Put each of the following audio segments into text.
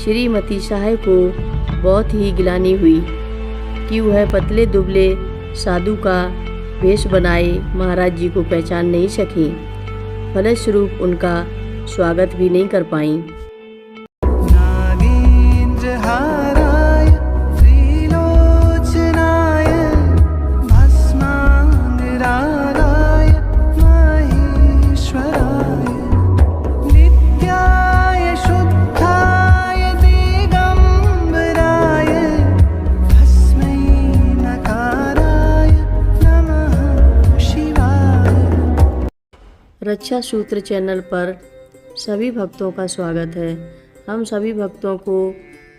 श्रीमती शाह को बहुत ही गिलानी हुई कि वह पतले दुबले साधु का वेश बनाए महाराज जी को पहचान नहीं सकी। फलस्वरूप उनका स्वागत भी नहीं कर पाईं। रक्षा सूत्र चैनल पर सभी भक्तों का स्वागत है। हम सभी भक्तों को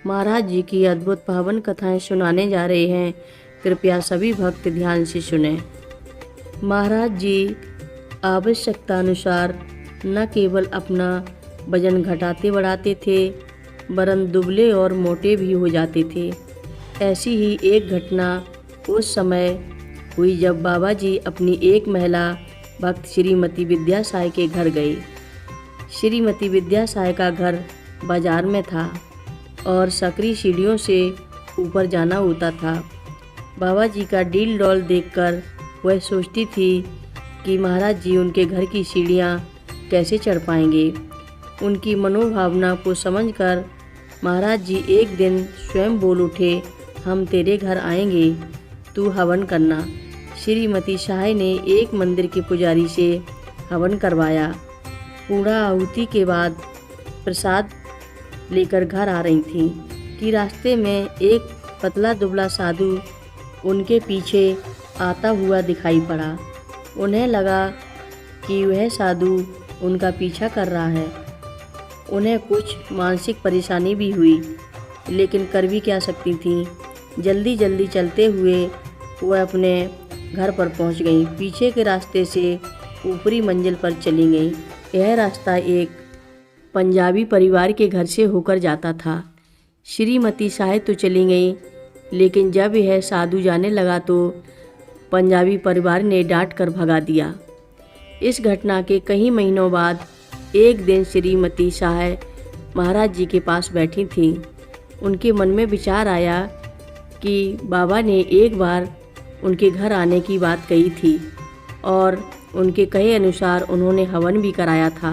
महाराज जी की अद्भुत पावन कथाएं सुनाने जा रहे हैं। कृपया सभी भक्त ध्यान से सुनें। महाराज जी आवश्यकता अनुसार न केवल अपना वजन घटाते बढ़ाते थे, वरन दुबले और मोटे भी हो जाते थे। ऐसी ही एक घटना उस समय हुई जब बाबा जी अपनी एक महिला भक्त श्रीमती विद्यासाय के घर गए। श्रीमती विद्यासाय का घर बाजार में था और सकरी सीढ़ियों से ऊपर जाना होता था। बाबा जी का डील डॉल देखकर वह सोचती थी कि महाराज जी उनके घर की सीढ़ियाँ कैसे चढ़ पाएंगे। उनकी मनोभावना को समझकर महाराज जी एक दिन स्वयं बोल उठे, हम तेरे घर आएंगे, तू हवन करना। श्रीमती शाह ने एक मंदिर के पुजारी से हवन करवाया। पूरा आहुति के बाद प्रसाद लेकर घर आ रही थी कि रास्ते में एक पतला दुबला साधु उनके पीछे आता हुआ दिखाई पड़ा। उन्हें लगा कि वह साधु उनका पीछा कर रहा है। उन्हें कुछ मानसिक परेशानी भी हुई, लेकिन कर भी क्या सकती थी। जल्दी जल्दी चलते हुए वह अपने घर पर पहुंच गई। पीछे के रास्ते से ऊपरी मंजिल पर चली गई। यह रास्ता एक पंजाबी परिवार के घर से होकर जाता था। श्रीमती शाह तो चली गई, लेकिन जब यह साधु जाने लगा तो पंजाबी परिवार ने डांट कर भगा दिया। इस घटना के कई महीनों बाद एक दिन श्रीमती शाह महाराज जी के पास बैठी थी। उनके मन में विचार आया कि बाबा ने एक बार उनके घर आने की बात कही थी और उनके कहे अनुसार उन्होंने हवन भी कराया था,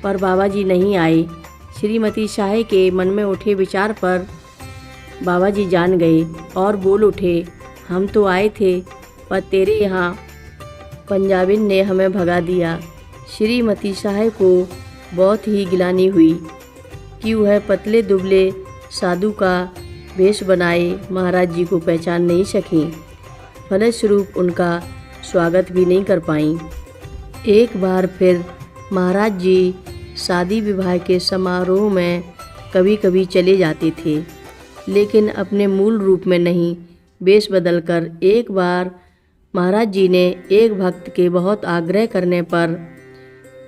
पर बाबा जी नहीं आए। श्रीमती शाह के मन में उठे विचार पर बाबा जी जान गए और बोल उठे, हम तो आए थे, पर तेरे यहाँ पंजाबिन ने हमें भगा दिया। श्रीमती शाह को बहुत ही गिलानी हुई कि वह पतले दुबले साधु का वेश बनाए महाराज जी को पहचान नहीं सकी। फलस्वरूप उनका स्वागत भी नहीं कर पाईं। एक बार फिर महाराज जी शादी विवाह के समारोह में कभी कभी चले जाते थे, लेकिन अपने मूल रूप में नहीं। वेश बदलकर एक बार महाराज जी ने एक भक्त के बहुत आग्रह करने पर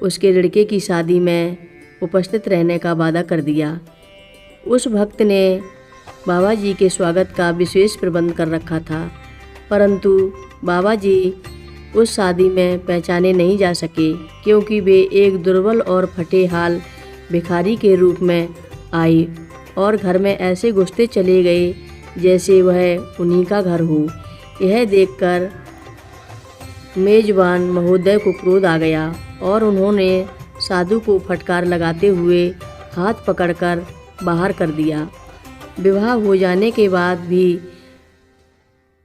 उसके लड़के की शादी में उपस्थित रहने का वादा कर दिया। उस भक्त ने बाबा जी के स्वागत का विशेष प्रबंध कर रखा था, परंतु बाबा जी उस शादी में पहचाने नहीं जा सके, क्योंकि वे एक दुर्बल और फटे हाल भिखारी के रूप में आए और घर में ऐसे घुसते चले गए जैसे वह उन्हीं का घर हो। यह देखकर मेजबान महोदय को क्रोध आ गया और उन्होंने साधु को फटकार लगाते हुए हाथ पकड़कर बाहर कर दिया। विवाह हो जाने के बाद भी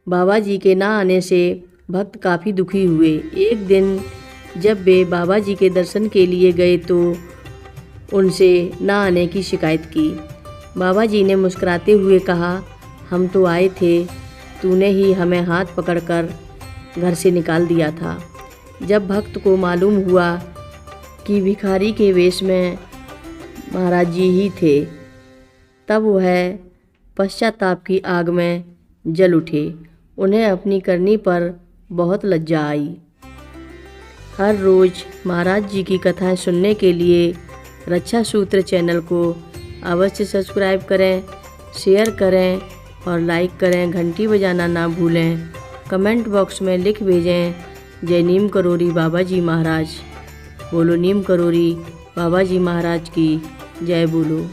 बाबा जी के ना आने से भक्त काफ़ी दुखी हुए। एक दिन जब वे बाबा जी के दर्शन के लिए गए तो उनसे ना आने की शिकायत की। बाबा जी ने मुस्कुराते हुए कहा, हम तो आए थे, तूने ही हमें हाथ पकड़कर घर से निकाल दिया था। जब भक्त को मालूम हुआ कि भिखारी के वेश में महाराज जी ही थे, तब वह पश्चाताप की आग में जल उठे। उन्हें अपनी करनी पर बहुत लज्जा आई। हर रोज़ महाराज जी की कथाएं सुनने के लिए रक्षा सूत्र चैनल को अवश्य सब्सक्राइब करें, शेयर करें और लाइक करें। घंटी बजाना ना भूलें। कमेंट बॉक्स में लिख भेजें, जय नीम करोरी बाबा जी महाराज। बोलो नीम करोरी बाबा जी महाराज की जय बोलो।